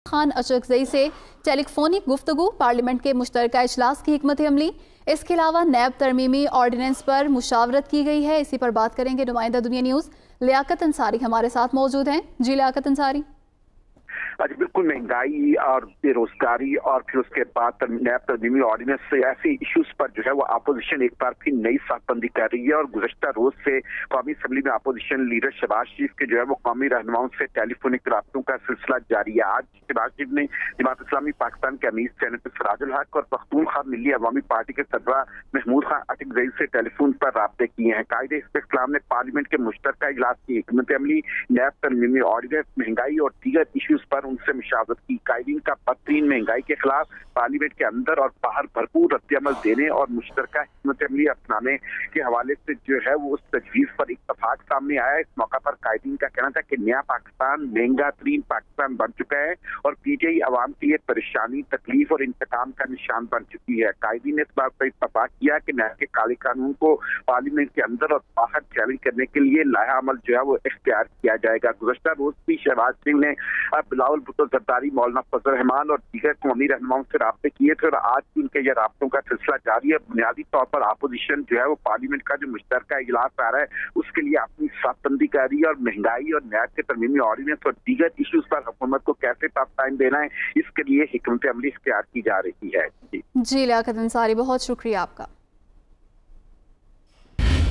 खान अशरकज़ई से टेलीफोनिक गुफ्तगू, पार्लियामेंट के मुश्तरका इजलास की हिकमत अमली। इसके अलावा नैब तरमीमी ऑर्डिनेंस पर मुशावरत की गई है। इसी पर बात करेंगे। नुमाइंदा दुनिया न्यूज़ लियाकत अंसारी हमारे साथ मौजूद हैं। जी लियाकत अंसारी। आज बिल्कुल महंगाई और बेरोजगारी और फिर उसके बाद नैब तरमीमी ऑर्डिनेंस से ऐसे इश्यूज पर जो है वो अपोजिशन एक बार फिर नई साफबंदी कर रही है। और गुज़श्ता रोज से कौमी असम्बली में अपोजिशन लीडर शहबाज शरीफ के जो है वो कौमी रहनुमाओं से टेलीफोनिक राब्तों का सिलसिला जारी है। आज शहबाज शरीफ ने जमात इस्लामी पाकिस्तान के अमीर सेनेटर सिराजुल हक और पख्तूनख्वा मिली अवामी पार्टी के सरबराह महमूद खान अशरकज़ई से टेलीफोन पर राब्ते किए हैं। कायदे इस्लाम ने पार्लियामेंट के मुश्तरका इजलास की हिकमत अमली, नैब तरमीमी ऑर्डिनेंस, महंगाई और दीगर इश्यूज पर उनसे मुशावरत की। कायदीन का बदतरीन महंगाई के खिलाफ पार्लियामेंट के अंदर और बाहर भरपूर रद्दअमल देने और मुश्तरका हिकमत अमली अपनाने के हवाले से जो है वो उस तजवीज पर इत्तफाक सामने आया। इस मौका पर कायदीन का कहना था कि नया पाकिस्तान महंगा तरीन पाकिस्तान बन चुका है और पीटीआई अवाम के लिए परेशानी, तकलीफ और इंतकाम का निशान बन चुकी है। कायदीन ने इस बात पर इत्तफाक किया कि नया के काले कानून को पार्लियामेंट के अंदर और बाहर चैलेंज करने के लिए लाया अमल जो है वो इख्तियार किया जाएगा। गुज़श्ता रोज भी शहबाज शरीफ ने बिलावल भुट्टो जरदारी, मौलाना फजल रहमान और दीगर कौमी रहनुमाओं से राब्ते किए थे और आज भी उनके ये राब्तों का सिलसिला जारी है। बुनियादी तौर पर अपोजिशन जो है वो पार्लियामेंट का जो मुश्तरका इजलास आ रहा है उसके लिए अपनी साफबंदी कर रही है और महंगाई और नैब के तरमीमी ऑर्डिनेंस और दीगर इश्यूज पर हुकूमत को कैसे टाइम देना है इसके लिए हिकमत अमली इख्तियार की जा रही है। जी लियाकत अंसारी, बहुत शुक्रिया आपका।